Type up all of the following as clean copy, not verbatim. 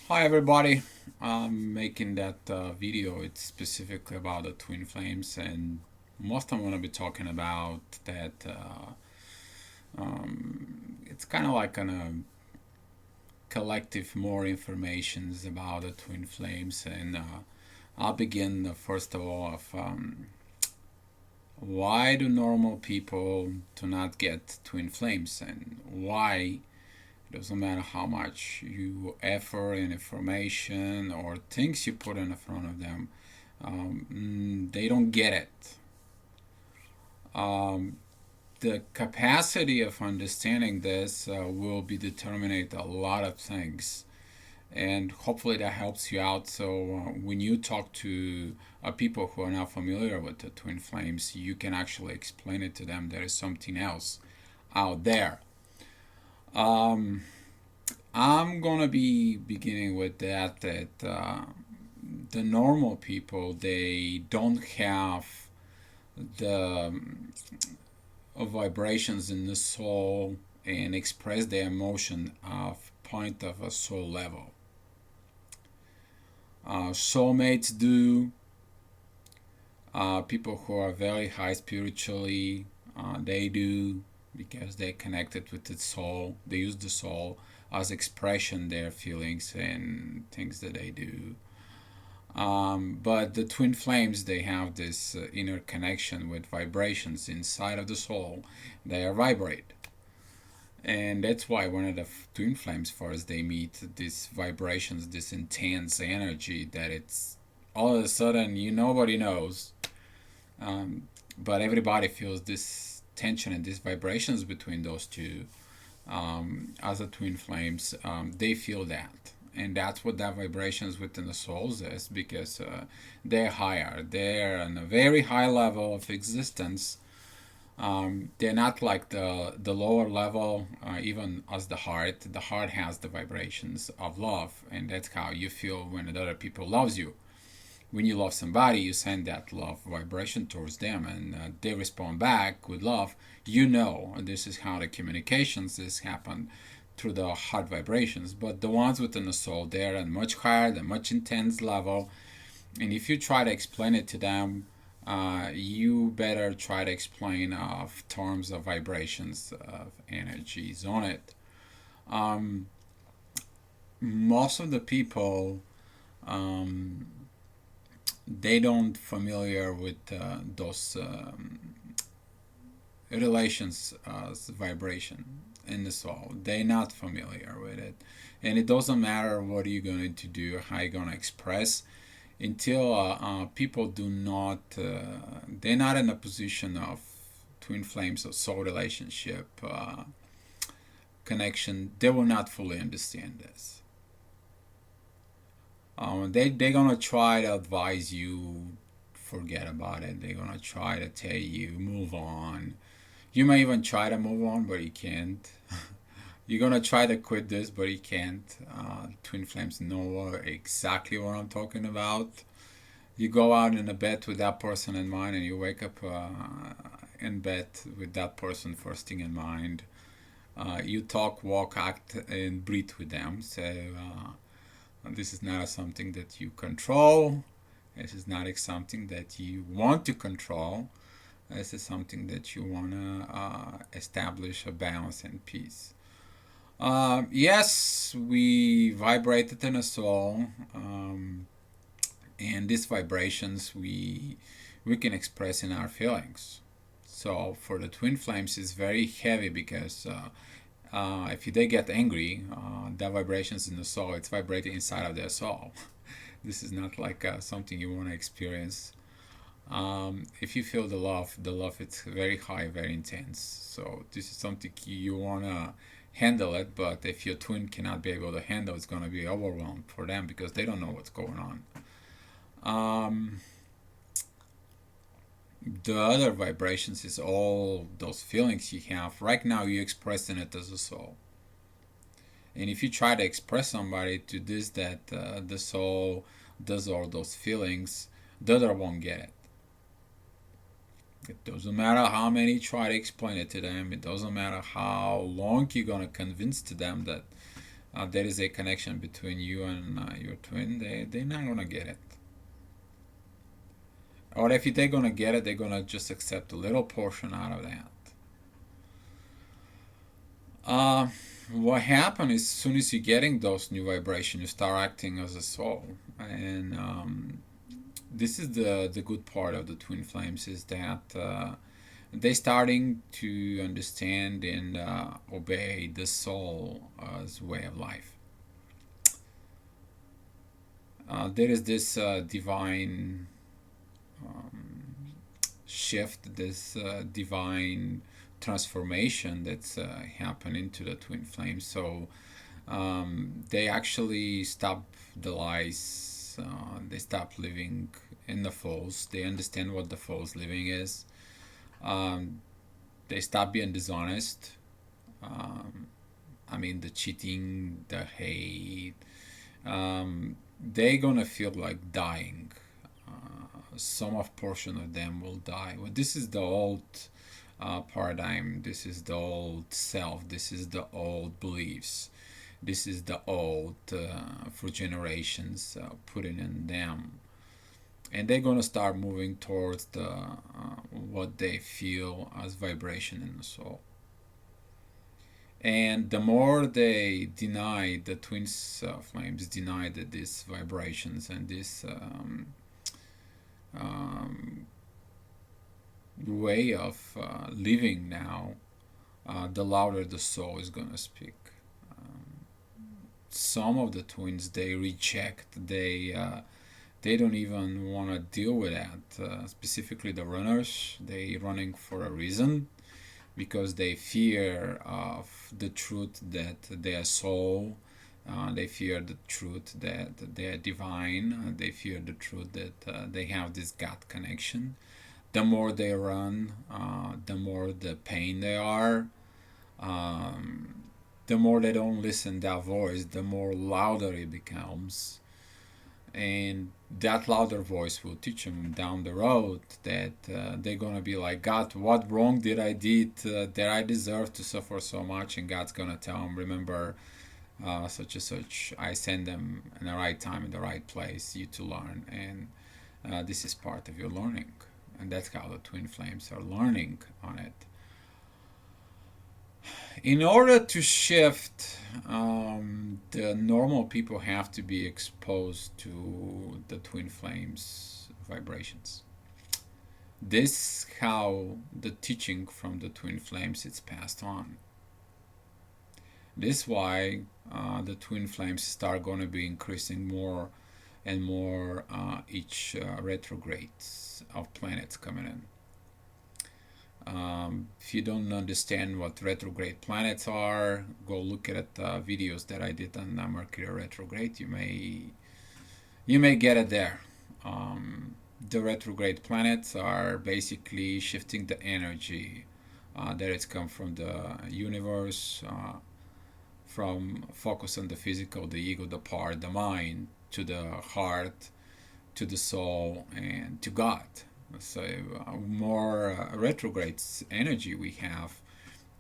Hi everybody. I'm making that video. It's specifically about the twin flames, and most I'm going to be talking about that. It's kind of like a collective more informations about the twin flames, and I'll begin first of all of why do normal people do not get twin flames, and why it doesn't matter how much you effort and information or things you put in front of them, they don't get it. Um, the capacity of understanding this will be determinate a lot of things, and hopefully that helps you out. So when you talk to people who are not familiar with the twin flames, you can actually explain it to them. There is something else out there. Um, I'm gonna be beginning with that the normal people, they don't have the vibrations in the soul and express their emotion of point of a soul level. Soulmates do. People who are very high spiritually, they do, because they're connected with the soul. They use the soul as expression their feelings and things that they do. But the twin flames, they have this inner connection with vibrations inside of the soul. They are vibrate, and that's why one of the twin flames, first they meet, these vibrations, this intense energy that it's all of a sudden nobody knows, but everybody feels this tension and these vibrations between those two. As a twin flames, they feel that, and that's what that vibrations within the souls is, because they're higher, they're on a very high level of existence. They're not like the lower level, even as the heart. The heart has the vibrations of love, and that's how you feel when other people loves you. When you love somebody, you send that love vibration towards them, and they respond back with love. This is how the communications is happen, through the heart vibrations. But the ones within the soul, they're at much higher, the much intense level. And if you try to explain it to them, you better try to explain of terms of vibrations of energies on it. Um, Most of the people, um, they don't familiar with those relations as vibration in the soul. They're not familiar with it, and it doesn't matter what you're going to do, how you're going to express, until people do not, they're not in a position of twin flames or soul relationship connection. They will not fully understand this. They're gonna try to advise you, forget about it. They're gonna try to tell you move on. You may even try to move on, but you can't. You're gonna try to quit this, but you can't. Twin flames know exactly what I'm talking about. You go out in a bed with that person in mind, and you wake up in bed with that person first thing in mind. You talk, walk, act, and breathe with them. So this is not something that you control. This is not something that you want to control. This is something that you want to establish a balance and peace. Yes, we vibrated in a soul, and these vibrations we can express in our feelings. So for the twin flames, it's very heavy, because if they get angry, that vibrations in the soul, it's vibrating inside of their soul. This is not like something you want to experience. If you feel the love it's very high, very intense. So this is something you want to handle it, but if your twin cannot be able to handle, it's going to be overwhelmed for them, because they don't know what's going on. Um, the other vibrations is all those feelings you have. Right now, you're expressing it as a soul. And if you try to express somebody to this, that the soul does all those feelings, the other won't get it. It doesn't matter how many try to explain it to them. It doesn't matter how long you're gonna convince to them that there is a connection between you and your twin, they're not gonna get it. Or if they're gonna get it, they're gonna just accept a little portion out of that. Uh, what happens is, as soon as you're getting those new vibrations, you start acting as a soul, and this is the good part of the twin flames is that they starting to understand and obey the soul as way of life. There is this divine shift, this divine transformation that's happening to the twin flames. So they actually stop the lies. They stop living in the false. They understand what the false living is. Um, they stop being dishonest. Um, I mean, the cheating, the hate. They're gonna feel like dying. Some of portion of them will die. Well, this is the old paradigm. This is the old self. This is the old beliefs. This is the old for generations putting in them, and they're gonna start moving towards the what they feel as vibration in the soul. And the more they deny, the twin flames deny that these vibrations and this um, way of living now, the louder the soul is gonna speak. Some of the twins they reject. They don't even want to deal with that. Specifically, the runners, they running for a reason because they fear of the truth that they are soul. They fear the truth that they are divine. They fear the truth that they have this God connection. The more they run, the more the pain they are. Um, the more they don't listen that voice, the more louder it becomes. And that louder voice will teach them down the road that they're gonna be like, God, what wrong did I did that I deserve to suffer so much? And God's gonna tell them, remember, such and such. I send them in the right time, in the right place, you to learn, and this is part of your learning. And that's how the twin flames are learning on it. In order to shift, the normal people have to be exposed to the twin flames vibrations. This how the teaching from the twin flames is passed on. This why the twin flames start going to be increasing more and more each retrogrades of planets coming in. If you don't understand what retrograde planets are, go look at videos that I did on Mercury retrograde. You may get it there. The retrograde planets are basically shifting the energy that it's come from the universe, from focus on the physical, the ego, the part, the mind, to the heart, to the soul, and to God. So more retrogrades energy we have,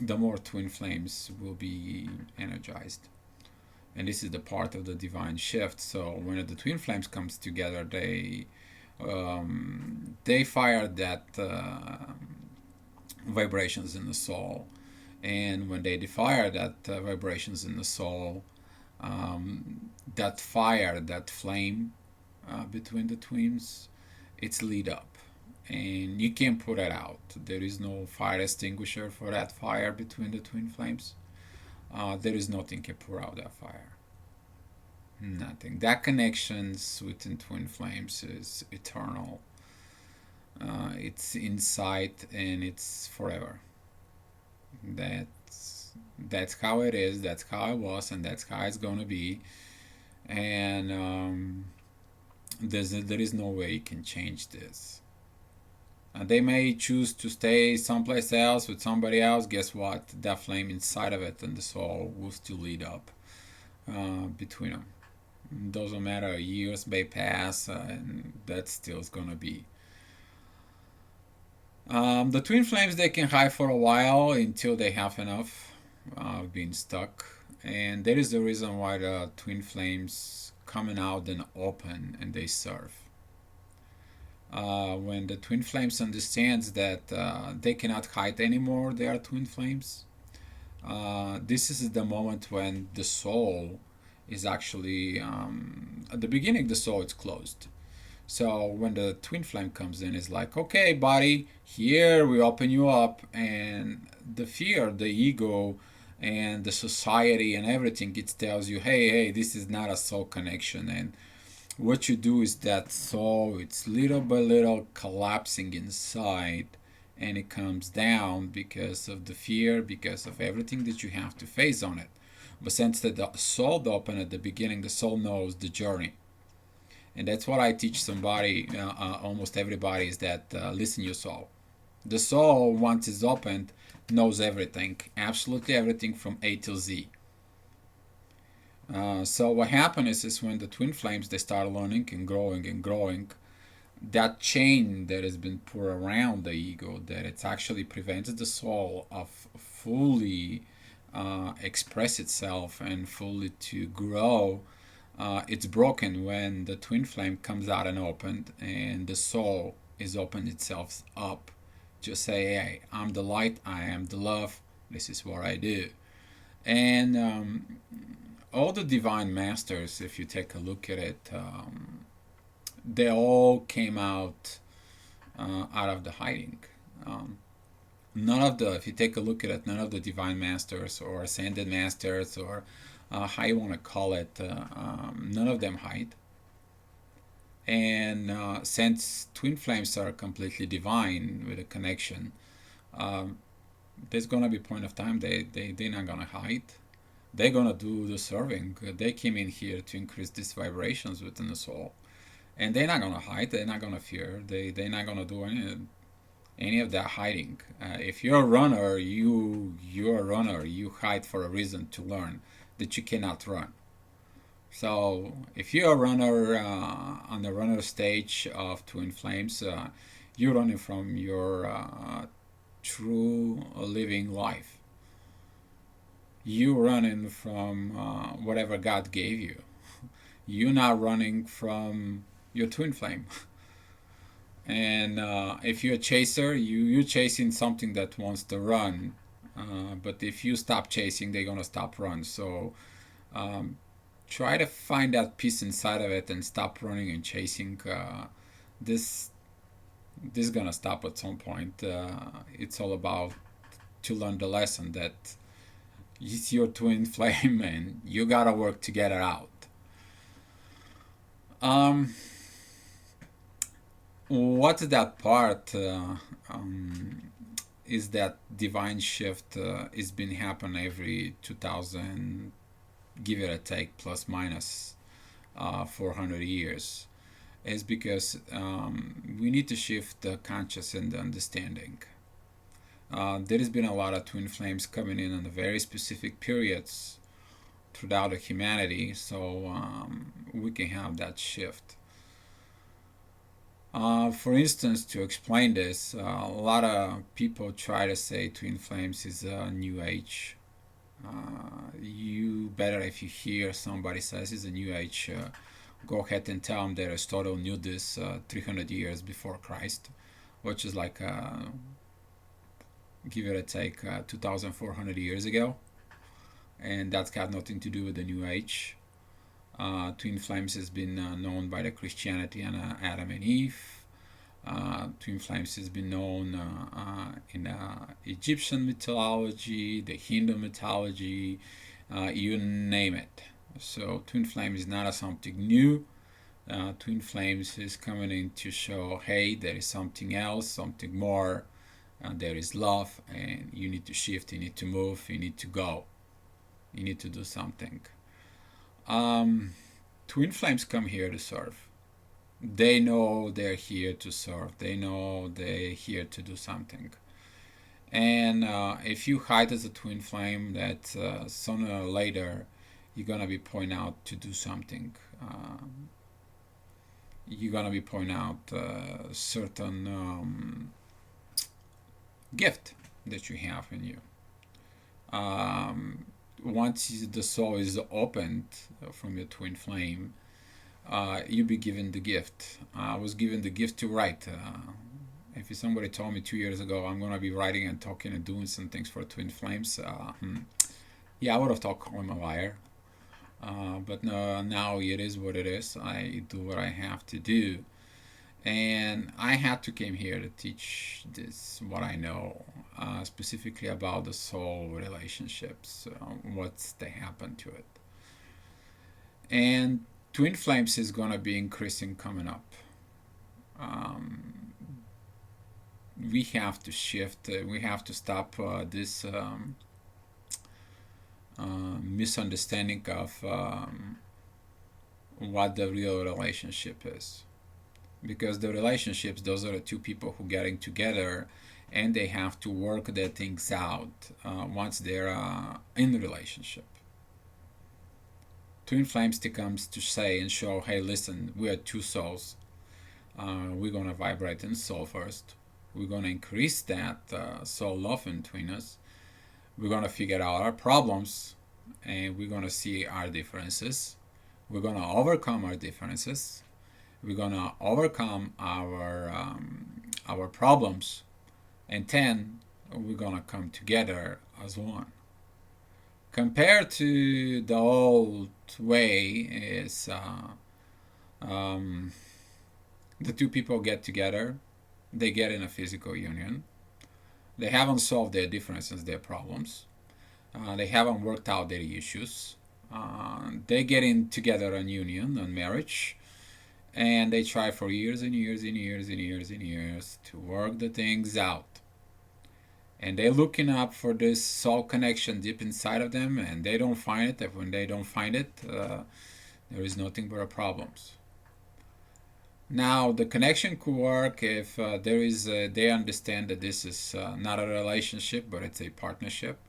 the more twin flames will be energized. And this is the part of the divine shift. So when the twin flames comes together, they fire that vibrations in the soul. And when they fire that vibrations in the soul, that fire, that flame between the twins, it's lit up. And you can't put it out. There is no fire extinguisher for that fire between the twin flames. There is nothing can put out that fire. Nothing. That connections within twin flames is eternal. It's insight and it's forever. That's how it is. That's how it was, and that's how it's gonna be. And there is no way you can change this. They may choose to stay someplace else with somebody else. Guess what? That flame inside of it and the soul will still lead up between them. Doesn't matter. Years may pass, and that still is gonna be. The twin flames they can hide for a while until they have enough being stuck, And that is the reason why the twin flames coming out and open and they serve. When the twin flames understands that they cannot hide anymore, they are twin flames. This is the moment when the soul is actually at the beginning. The soul is closed. So when the twin flame comes in, it's like, okay, body, here we open you up, and the fear, the ego, and the society and everything, it tells you, hey, hey, this is not a soul connection. And what you do is that soul, it's little by little collapsing inside, and it comes down because of the fear, because of everything that you have to face on it. But since the soul open at the beginning, the soul knows the journey. And that's what I teach somebody, almost everybody, is that listen to your soul. The soul, once it's opened, knows everything, absolutely everything from A till Z. So what happens is when the twin flames, they start learning and growing, that chain that has been put around the ego, that it actually prevents the soul of fully express itself and fully to grow, it's broken when the twin flame comes out and opened, and the soul is opened itself up to say, hey, I'm the light, I am the love, this is what I do. And all the divine masters, if you take a look at it, they all came out of the hiding. None of the, if you take a look at it, none of the divine masters or ascended masters or how you want to call it, none of them hide. And since twin flames are completely divine with a connection, there's gonna be a point of time they're not gonna hide. They're gonna do the serving. They came in here to increase these vibrations within the soul, and they're not gonna hide. They're not gonna fear. They're not gonna do any of that hiding. If you're a runner, you're a runner. You hide for a reason, to learn that you cannot run. So if you're a runner on the runner stage of twin flames, you're running from your true living life. You're running from whatever God gave you. You're not running from your twin flame. And if you're a chaser, you're chasing something that wants to run. But if you stop chasing, they're gonna stop run. So try to find that peace inside of it and stop running and chasing. This is gonna stop at some point. It's all about to learn the lesson that it's your twin flame and you gotta work to get it out. What's that part is that divine shift is been happen every 2000, give it a take, plus minus 400 years, is because we need to shift the conscious and the understanding. There has been a lot of twin flames coming in the very specific periods throughout the humanity, so we can have that shift. For instance, to explain this, a lot of people try to say twin flames is a new age. You better, if you hear somebody says it's a new age, go ahead and tell them that Aristotle knew this 300 years before Christ, which is like, give it a take, 2,400 years ago. And that's got nothing to do with the new age. Twin flames has been known by the Christianity and Adam and Eve. Twin flames has been known in Egyptian mythology, the Hindu mythology, you name it. So twin flame is not something new. Twin flames is coming in to show, hey, there is something else, something more. There is love, and you need to shift, you need to move, you need to go, you need to do something. Twin flames come here to serve. They know they're here to serve. They know they're here to do something. And if you hide as a twin flame, that sooner or later you're gonna be pointed out to do something. You're gonna be pointed out certain gift that you have in you. once the soul is opened from your twin flame, you be given the gift. I was given the gift to write. If somebody told me 2 years ago I'm gonna be writing and talking and doing some things for twin flames, yeah, I would have thought I'm a liar. But no, now it is what it is. I do what I have to do, and I had to came here to teach this what I know, specifically about the soul relationships, what's they happen to it, and twin flames is gonna be increasing coming up. Um, we have to shift. We have to stop this misunderstanding of what the real relationship is, because the relationships, those are the two people who getting together, and they have to work their things out once they're in the relationship. Twin flames comes to say and show, hey, listen, we are two souls. We're gonna vibrate in soul first. We're gonna increase that soul love between us. We're gonna figure out our problems, and we're gonna see our differences. We're gonna overcome our differences. We're gonna overcome our problems, and then we're gonna come together as one. Compared to the old way, is the two people get together, they get in a physical union. They haven't solved their differences, their problems. They haven't worked out their issues. They get in together on union, on marriage, and they try for years and years and years and years and years to work the things out. And they're looking up for this soul connection deep inside of them, and they don't find it. And when they don't find it, there is nothing but problems. Now, the connection could work if they understand that this is not a relationship, but it's a partnership.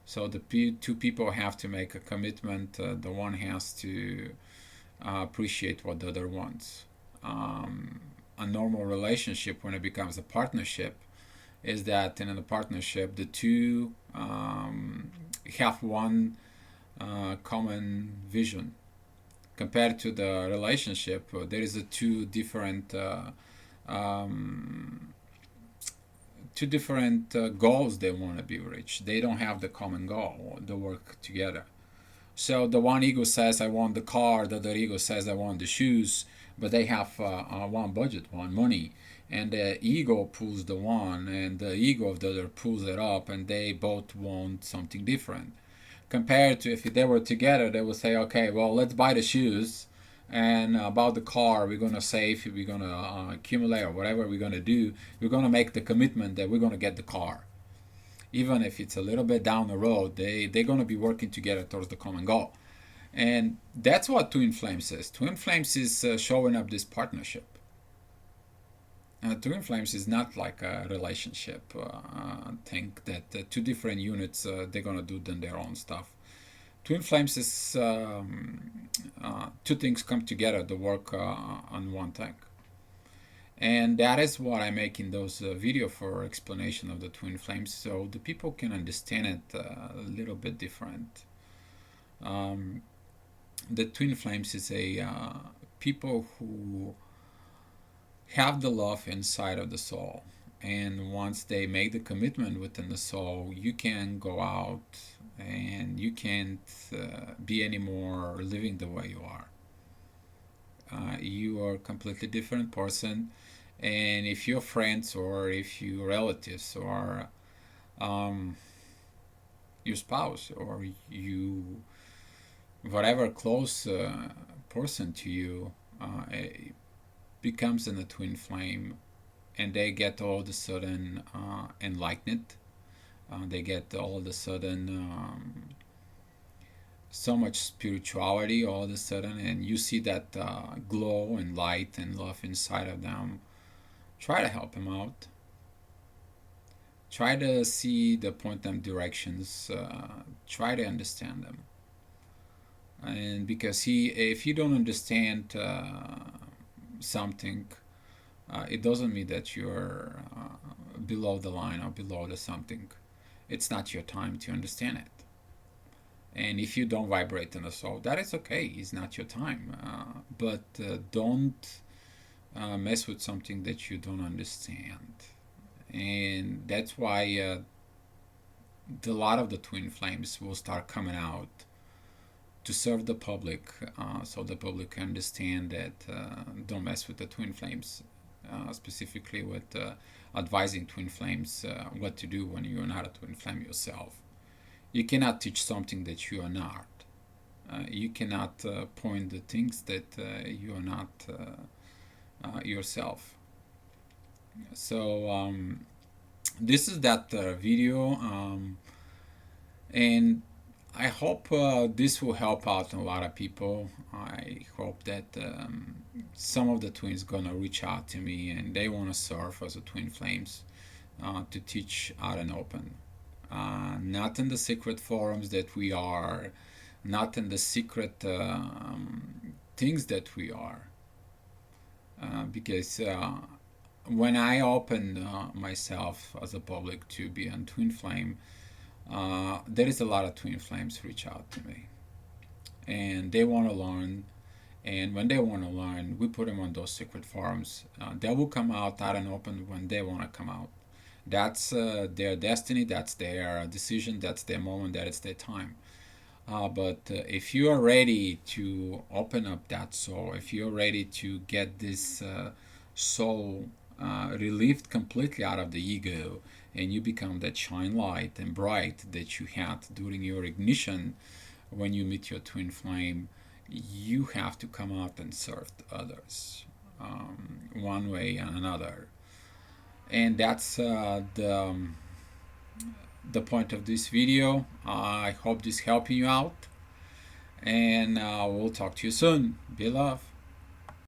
So the two people have to make a commitment. The one has to appreciate what the other wants. A normal relationship, when it becomes a partnership, is that in a partnership the two have one common vision. Compared to the relationship, there is a two different goals they want to be reached. They don't have the common goal. They work together. So the one ego says I want the car, the other ego says I want the shoes, but they have one budget, one money, and the ego pulls the one, and the ego of the other pulls it up, and they both want something different. Compared to if they were together, they would say, okay, well, let's buy the shoes, and about the car, we're gonna save, we're gonna accumulate, or whatever we're gonna do. We're gonna make the commitment that we're gonna get the car, even if it's a little bit down the road. They're gonna be working together towards the common goal, and that's what twin flames is. Twin flames is showing up this partnership. Twin flames is not like a relationship thing that two different units they're gonna do then their own stuff. Twin flames is two things come together to work on one thing, and that is what I make in those video for explanation of the twin flames, so the people can understand it a little bit different. The twin flames is a people who have the love inside of the soul, and once they make the commitment within the soul, you can go out and you can't be anymore living the way you are. You are a completely different person, and if your friends or if your relatives or your spouse or you whatever close person to you becomes in a twin flame, and they get all of a sudden enlightened. They get all of a sudden so much spirituality all of a sudden, and you see that glow and light and love inside of them. Try to help them out. Try to see the point them directions. Try to understand them. And because if you don't understand something, it doesn't mean that you're below the line or below the something. It's not your time to understand it. And if you don't vibrate in the soul, that is okay. It's not your time. But don't mess with something that you don't understand. And that's why a lot of the twin flames will start coming out to serve the public, so the public can understand that don't mess with the twin flames, specifically with advising twin flames what to do when you're not a twin flame yourself. You cannot teach something that you are not. You cannot point the things that you are not yourself. So this is that video, and I hope this will help out a lot of people. I hope that some of the twins gonna reach out to me and they want to serve as a twin flames to teach out and open. Not in the secret forums that we are, not in the secret things that we are, because when I open myself as a public to be a twin flame, there is a lot of twin flames reach out to me, and they want to learn. And when they want to learn, we put them on those secret forums. They will come out and open when they want to come out. That's their destiny. That's their decision. That's their moment. That is their time. But if you are ready to open up that soul, if you're ready to get this soul relieved completely out of the ego, and you become that shine light and bright that you had during your ignition when you meet your twin flame, you have to come out and serve others one way and another. And that's the point of this video. I hope this helping you out, and we'll talk to you soon. Be love.